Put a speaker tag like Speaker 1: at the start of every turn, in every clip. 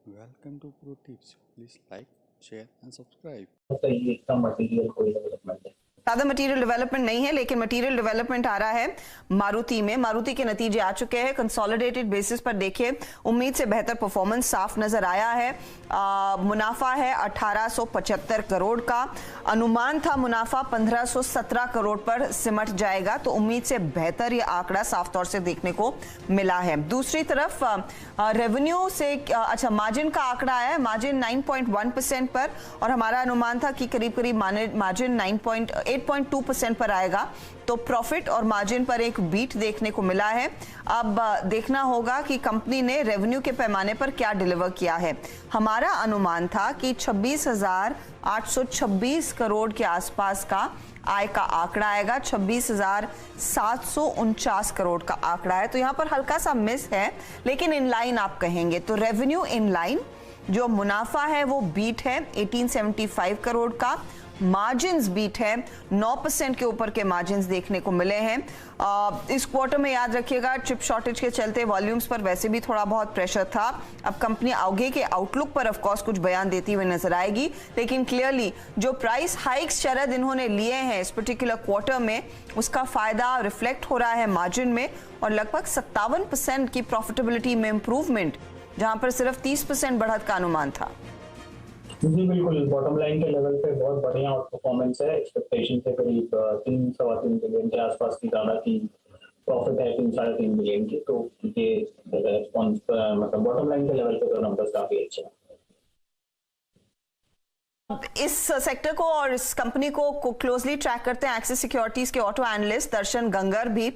Speaker 1: Welcome to Pro Tips. Please like, share and subscribe.
Speaker 2: तो ये इसका मटेरियल कोई डेवलपमेंट है,
Speaker 3: ज्यादा मटेरियल डेवलपमेंट नहीं है, लेकिन मटेरियल डेवलपमेंट आ रहा है मारुति में। मारुति के नतीजे आ चुके हैं। कंसोलिडेटेड बेसिस पर देखिए, उम्मीद से बेहतर परफॉर्मेंस साफ नजर आया है। मुनाफा है 1875 करोड़ का। अनुमान था मुनाफा 1517 करोड़ पर सिमट जाएगा, तो उम्मीद से बेहतर ये आंकड़ा साफ तौर से देखने को मिला है। दूसरी तरफ रेवेन्यू से मार्जिन का आंकड़ा आया है, मार्जिन 9.1% पर, और हमारा अनुमान था कि करीब करीब मार्जिन 8.2% पर आएगा। तो प्रॉफिट और मार्जिन पर एक बीट देखने को मिला है। अब देखना होगा कि कंपनी ने रेवेन्यू के पैमाने पर क्या डिलीवर किया है। हमारा अनुमान था कि 26,826 करोड़ के आसपास का आय का आंकड़ा आएगा, 26,749 करोड़ का आंकड़ा है। तो यहां पर हल्का सा मिस है, लेकिन इन लाइन आप कहेंगे तो रेवेन्यू इन लाइन। जो मुनाफा है वो बीट है 1875 करोड़ का। मार्जिन्स बीट है, 9% के ऊपर के मार्जिन्स देखने को मिले हैं। इस क्वार्टर में याद रखिएगा, चिप शॉर्टेज के चलते वॉल्यूम्स पर वैसे भी थोड़ा बहुत प्रेशर था। अब कंपनी आगे के आउटलुक पर ऑफ कोर्स कुछ बयान देती हुई नजर आएगी, लेकिन क्लियरली जो प्राइस हाइक्स शरद इन्होंने लिए हैं इस पर्टिकुलर क्वार्टर में, उसका फायदा रिफ्लेक्ट हो रहा है मार्जिन में, और लगभग 57% की प्रॉफिटेबिलिटी में इंप्रूवमेंट, जहां पर सिर्फ 30% बढ़त का अनुमान था।
Speaker 2: जी बिल्कुल, बॉटम लाइन के लेवल पे बहुत बढ़िया आउट परफॉर्मेंस है। एक्सपेक्टेशन से करीब 3-3.25 बिलियन के आसपास की ज्यादा की प्रॉफिट है, 3-3.5 बिलियन की। तो ये रेस्पॉन्स मतलब बॉटम लाइन के लेवल पे तो नंबर्स काफी अच्छे हैं।
Speaker 3: इस सेक्टर को और इस कंपनी को क्लोजली ट्रैक करते हैं एक्सिस सिक्योरिटीज के ऑटो एनालिस्ट दर्शन गंगर भी।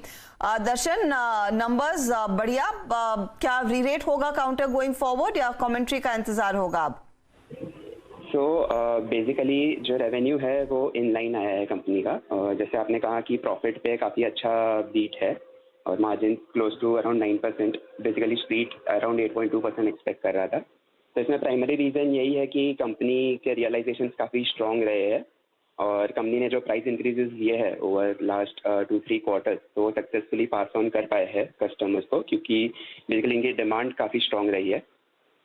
Speaker 3: दर्शन, नंबर्स बढ़िया, क्या रीरेट होगा काउंटर गोइंग फॉरवर्ड या कमेंट्री का इंतजार होगा अब?
Speaker 4: बेसिकली जो रेवेन्यू है वो इन लाइन आया है कंपनी का। जैसे आपने कहा कि प्रॉफिट पे काफ़ी अच्छा बीट है और margin close to around 9%। Basically street around 8.2% expect कर रहा था। तो इसमें प्राइमरी रीज़न यही है कि कंपनी के रियलाइजेशन काफ़ी स्ट्रॉन्ग रहे हैं, और कंपनी ने जो प्राइस इंक्रीजेस दिए हैं ओवर लास्ट 2-3 क्वार्टर्स, तो वो सक्सेसफुली पास ऑन कर पाए हैं कस्टमर्स को, क्योंकि बेसिकली इनकी डिमांड काफ़ी स्ट्रॉन्ग रही है।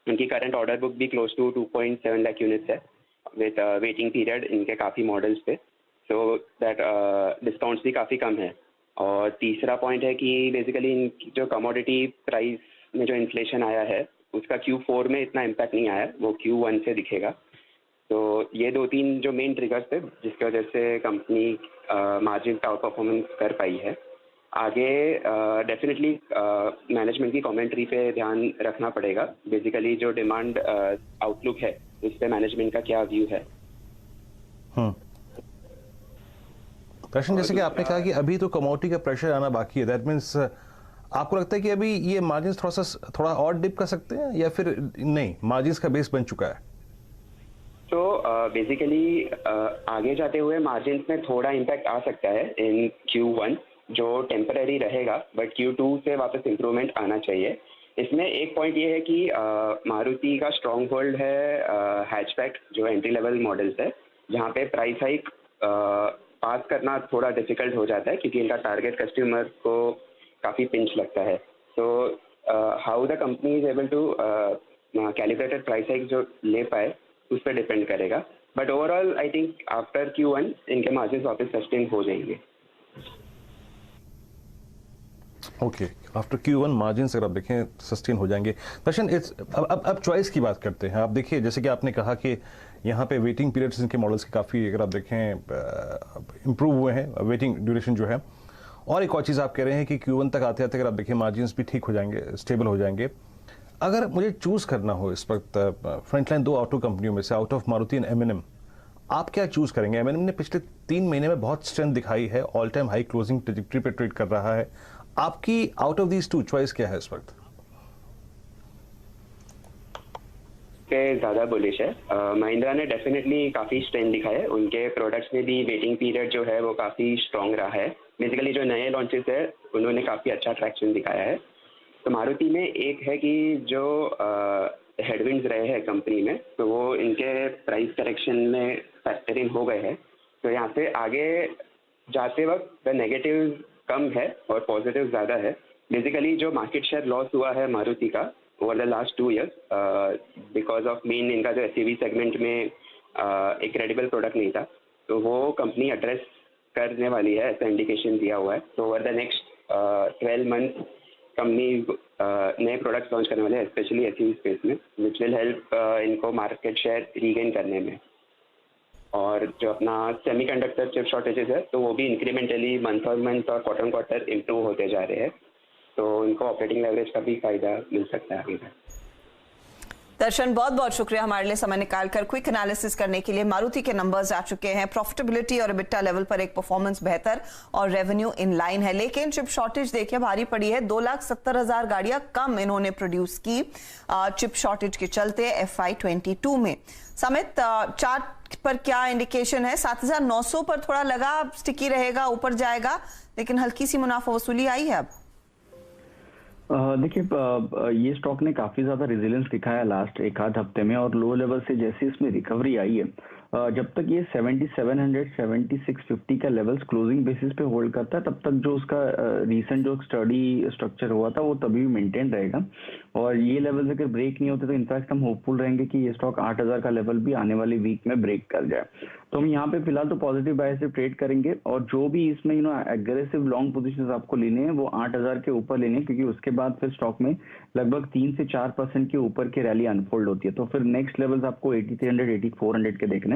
Speaker 4: उनकी करंट ऑर्डर बुक भी क्लोज टू 2.7 लाख यूनिट्स है, विद वेटिंग पीरियड इनके काफ़ी मॉडल्स पे। सो दैट डिस्काउंट्स भी काफ़ी कम है। और तीसरा पॉइंट है कि बेसिकली इनकी जो कमोडिटी प्राइस में जो इन्फ्लेशन आया है उसका Q4 में इतना इम्पैक्ट नहीं आया, वो Q1 से दिखेगा। तो ये 2-3 जो मेन ट्रिगर्स थे जिसकी वजह से कंपनी मार्जिन का आउट परफॉर्मेंस कर पाई है। आगे डेफिनेटली मैनेजमेंट की कमेंट्री पे ध्यान रखना पड़ेगा। बेसिकली जो डिमांड आउटलुक है उस पे मैनेजमेंट का क्या व्यू है।
Speaker 5: दर्शन, जैसे कि आपने कहा कि अभी तो कमोडिटी का प्रेशर आना बाकी है, दैट मीन्स आपको लगता है कि अभी ये मार्जिन थोड़ा और डिप कर सकते हैं, या फिर नहीं, मार्जिन का बेस बन चुका है?
Speaker 4: तो बेसिकली आगे जाते हुए मार्जिन में थोड़ा इम्पैक्ट आ सकता है इन Q1, जो टेम्पररी रहेगा, बट Q2 से वापस इम्प्रूवमेंट आना चाहिए। इसमें एक पॉइंट ये है कि मारुति का स्ट्रॉन्ग होल्ड है हैचबैक जो एंट्री लेवल मॉडल्स है, जहाँ पे प्राइस हाइक पास करना थोड़ा डिफिकल्ट हो जाता है, क्योंकि इनका टारगेट कस्टमर को काफ़ी पिंच लगता है। तो how the company is able to calibrated price hike जो ले पाए उस पर डिपेंड करेगा। But overall I think after Q1 इनके मार्जिन वापस सस्टेन हो जाएंगे।
Speaker 5: ओके, आफ्टर Q1 मार्जिन अगर आप देखें सस्टेन हो जाएंगे। दर्शन, अब चॉइस की बात करते हैं। आप देखिए, जैसे कि आपने कहा कि यहाँ पे वेटिंग पीरियड्स इनके मॉडल्स के काफ़ी, अगर आप देखें, इम्प्रूव हुए हैं, वेटिंग ड्यूरेशन जो है। और एक और चीज़ आप कह रहे हैं कि Q1 तक आते आते अगर आप देखें मार्जिन भी ठीक हो जाएंगे, स्टेबल हो जाएंगे। अगर मुझे चूज़ करना हो इस वक्त फ्रंटलाइन 2 ऑटो कंपनियों में से, out of Maruti and M&M, आप क्या चूज़ करेंगे? M&M ने पिछले 3 महीने में बहुत स्ट्रेंथ दिखाई है, all time high closing trajectory पे ट्रेड कर रहा है। आपकी आउट ऑफ दीज 2 चॉइस क्या है इस वक्त?
Speaker 4: ज़्यादा बुलिश है। महिंद्रा ने डेफिनेटली काफ़ी स्ट्रेंथ दिखाया है, उनके प्रोडक्ट्स में भी वेटिंग पीरियड जो है वो काफ़ी स्ट्रॉन्ग रहा है। बेसिकली जो नए लॉन्चेस है उन्होंने काफ़ी अच्छा ट्रैक्शन दिखाया है। तो मारुति में एक है कि जो हेडविंड्स रहे हैं कंपनी में, तो वो इनके प्राइस करेक्शन में फैक्टर इन हो गए हैं। तो यहाँ से आगे जाते वक्त द नेगेटिव कम है और पॉजिटिव ज़्यादा है। बेसिकली जो मार्केट शेयर लॉस हुआ है मारुति का, over the last 2 years because of main इनका जो SUV सेगमेंट में एक क्रेडिबल प्रोडक्ट नहीं था, तो वो कंपनी एड्रेस करने वाली है, ऐसा इंडिकेशन दिया हुआ है। तो over the next 12 months company नए प्रोडक्ट्स लॉन्च करने वाले हैं, स्पेशली SUV स्पेस में, विच विल हेल्प इनको मार्केट शेयर रीगेन करने में। और जो अपना सेमीकंडक्टर चिप शॉर्टेजेस है, तो वो भी इंक्रीमेंटली मंथ और मंथ और क्वार्टर क्वार्टर इम्प्रूव होते जा रहे हैं, तो इनको ऑपरेटिंग लेवरेज का भी फायदा मिल सकता है आगे।
Speaker 3: दर्शन, बहुत बहुत शुक्रिया हमारे लिए समय निकालकर क्विक एनालिसिस करने के लिए। मारुति के नंबर्स आ चुके हैं, प्रॉफिटेबिलिटी और EBITDA लेवल पर एक परफॉर्मेंस बेहतर और रेवेन्यू इन लाइन है, लेकिन चिप शॉर्टेज देखिए भारी पड़ी है। 2,70,000 गाड़ियां कम इन्होंने प्रोड्यूस की चिप शॉर्टेज के चलते FY22 में। समित, चार्ट पर क्या इंडिकेशन है? 7,900 पर थोड़ा लगा स्टिकी रहेगा, ऊपर जाएगा, लेकिन हल्की सी मुनाफा वसूली आई है अब।
Speaker 6: देखिए, ये स्टॉक ने काफी ज्यादा रेजिलियंस दिखाया लास्ट एक आध हफ्ते में, और लो लेवल से जैसे इसमें रिकवरी आई है, जब तक ये 7700 7650 का लेवल्स क्लोजिंग बेसिस पे होल्ड करता है, तब तक जो उसका रीसेंट जो स्टडी स्ट्रक्चर हुआ था वो तभी भी मेंटेन रहेगा। और ये लेवल्स अगर ब्रेक नहीं होते तो इनफैक्ट हम होपफुल रहेंगे कि ये स्टॉक 8000 का लेवल भी आने वाली वीक में ब्रेक कर जाए। तो हम यहाँ पे फिलहाल तो पॉजिटिव बाय से ट्रेड करेंगे, और जो भी इसमें एग्रेसिव लॉन्ग पोजीशंस आपको लेने हैं वो 8000 के ऊपर लेने हैं, क्योंकि उसके बाद फिर स्टॉक में लगभग 3 से 4% के ऊपर की रैली अनफोल्ड होती है। तो फिर नेक्स्ट लेवल्स आपको 8300 8400 के देखने हैं।